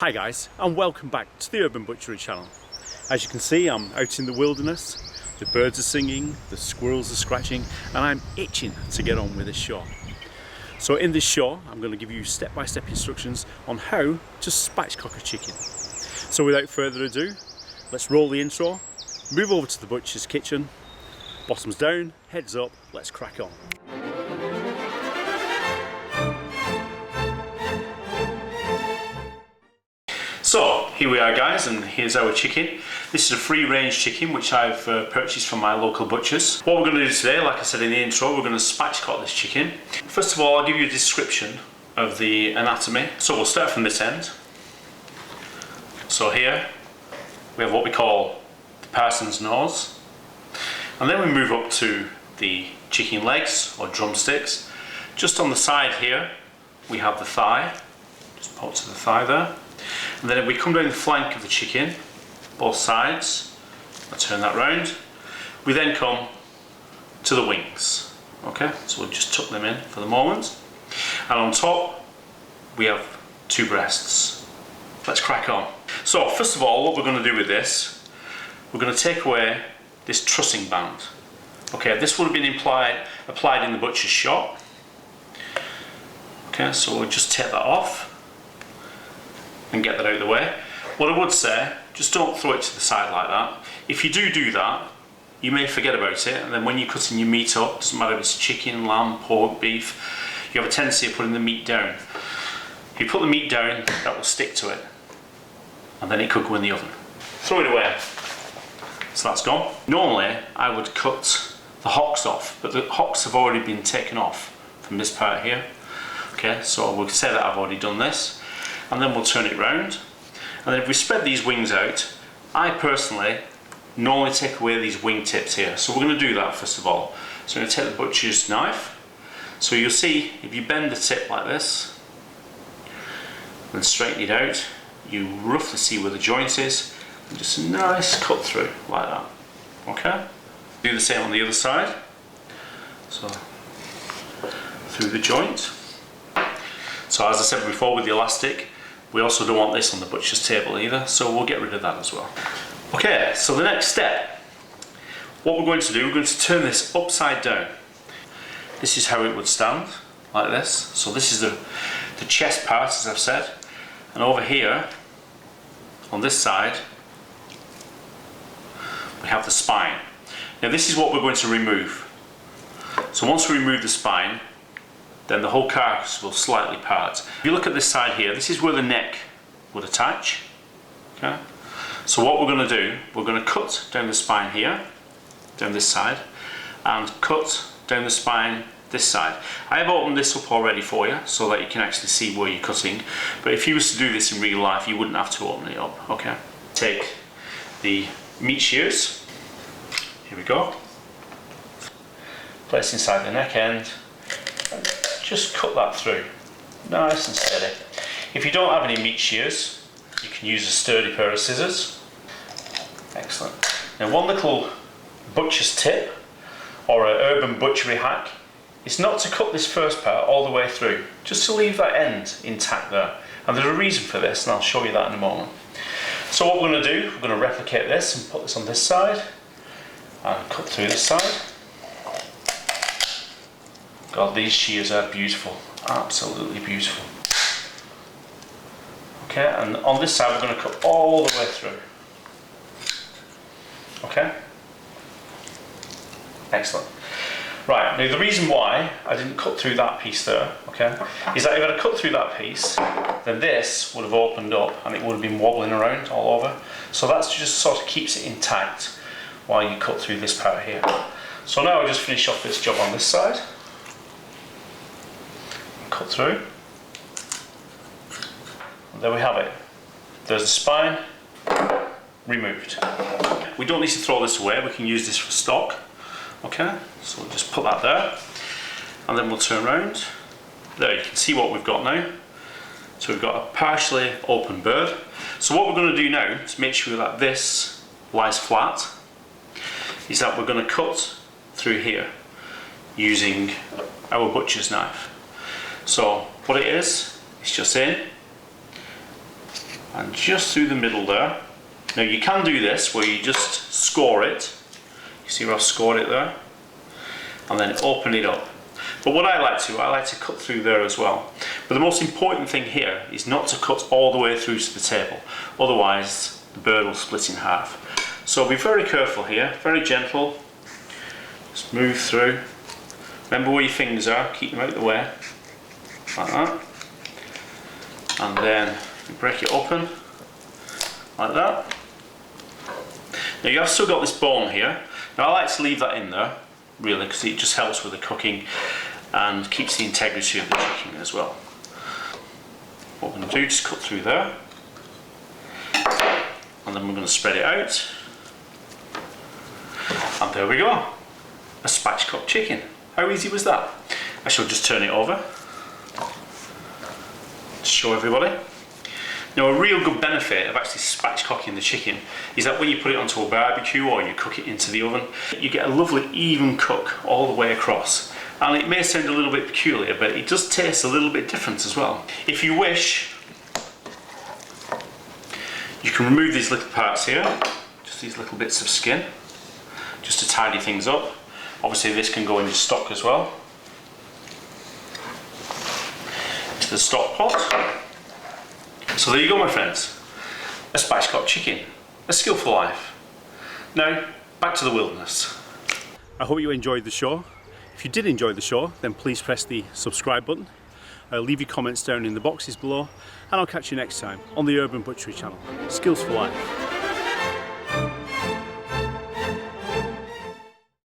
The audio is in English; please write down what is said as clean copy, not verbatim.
Hi guys, and welcome back to the Urban Butchery channel. As you can see, I'm out in the wilderness, the birds are singing, the squirrels are scratching, and I'm itching to get on with this shot. So in this shot, I'm going to give you step-by-step instructions on how to spatchcock a chicken. So without further ado, let's roll the intro, move over to the butcher's kitchen, bottoms down, heads up, let's crack on. So here we are guys, and here's our chicken. This is a free range chicken which I've purchased from my local butchers. What we're going to do today, like I said in the intro, we're going to spatchcock this chicken. First of all, I'll give you a description of the anatomy. So we'll start from this end. So here we have what we call the parson's nose, and then we move up to the chicken legs or drumsticks. Just on the side here we have the thigh, just pop to the thigh there. And then if we come down the flank of the chicken, both sides, I'll turn that round, we then come to the wings. Okay, so we'll just tuck them in for the moment. And on top, we have two breasts. Let's crack on. So first of all, what we're going to do with this, we're going to take away this trussing band. Okay, this would have been applied in the butcher's shop. Okay, so we'll just take that off and get that out of the way. What I would say, just don't throw it to the side like that. If you do that, you may forget about it, and then when you're cutting your meat up, doesn't matter if it's chicken, lamb, pork, beef, you have a tendency of putting the meat down. If you put the meat down, that will stick to it, and then it could go in the oven. Throw it away. So that's gone. Normally, I would cut the hocks off, but the hocks have already been taken off from this part here. Okay, so we'll say that I've already done this. And then we'll turn it round, and then if we spread these wings out, I personally normally take away these wing tips here. So we're going to do that first of all. So I'm going to take the butcher's knife. So you'll see if you bend the tip like this and straighten it out, you roughly see where the joint is, and just a nice cut through like that. Okay, do the same on the other side. So through the joint. So as I said before with the elastic, we also don't want this on the butcher's table either, so we'll get rid of that as well. Okay, so the next step, what we're going to do, we're going to turn this upside down. This is how it would stand, like this. So this is the chest part, as I've said, and over here, on this side, we have the spine. Now this is what we're going to remove. So once we remove the spine, then the whole carcass will slightly part. If you look at this side here, this is where the neck would attach. Okay? So what we're going to do, we're going to cut down the spine here, down this side, and cut down the spine this side. I have opened this up already for you so that you can actually see where you're cutting, but if you was to do this in real life, you wouldn't have to open it up. Okay? Take the meat shears, here we go, place inside the neck end, just cut that through, nice and steady. If you don't have any meat shears, you can use a sturdy pair of scissors. Excellent. Now one little butcher's tip, or an urban butchery hack, is not to cut this first part all the way through, just to leave that end intact there. And there's a reason for this, and I'll show you that in a moment. So what we're going to do, we're going to replicate this and put this on this side, and cut through this side. God, these shears are beautiful, absolutely beautiful. Okay, and on this side we're going to cut all the way through. Okay? Excellent. Right, now the reason why I didn't cut through that piece there, okay, is that if I'd cut through that piece, then this would have opened up and it would have been wobbling around all over. So that's just sort of keeps it intact while you cut through this part here. So now I'll just finish off this job on this side. Cut through, and there we have it. There's the spine removed. We don't need to throw this away, we can use this for stock. Okay, so we'll just put that there, and then we'll turn around. There, you can see what we've got now. So we've got a partially open bird. So what we're going to do now to make sure that this lies flat is that we're going to cut through here using our butcher's knife. So what it is, it's just in, and just through the middle there. Now you can do this where you just score it. You see where I've scored it there? And then open it up. But what I like to cut through there as well. But the most important thing here is not to cut all the way through to the table. Otherwise the bird will split in half. So be very careful here, very gentle. Just move through. Remember where your fingers are, keep them out of the way. Like that. And then you break it open. Like that. Now you have still got this bone here. Now I like to leave that in there, really, because it just helps with the cooking and keeps the integrity of the chicken as well. What we're going to do, just cut through there. And then we're going to spread it out. And there we go. A spatchcock chicken. How easy was that? I shall just turn it over to show everybody. Now a real good benefit of actually spatchcocking the chicken is that when you put it onto a barbecue or you cook it into the oven, you get a lovely even cook all the way across. And it may sound a little bit peculiar, but it does taste a little bit different as well. If you wish, you can remove these little parts here, just these little bits of skin, just to tidy things up. Obviously this can go in your stock as well. Into the stock pot. So there you go, my friends. A spatchcock chicken. A skillful life. Now, back to the wilderness. I hope you enjoyed the show. If you did enjoy the show, then please press the subscribe button. Leave your comments down in the boxes below, and I'll catch you next time on the Urban Butchery channel. Skills for life.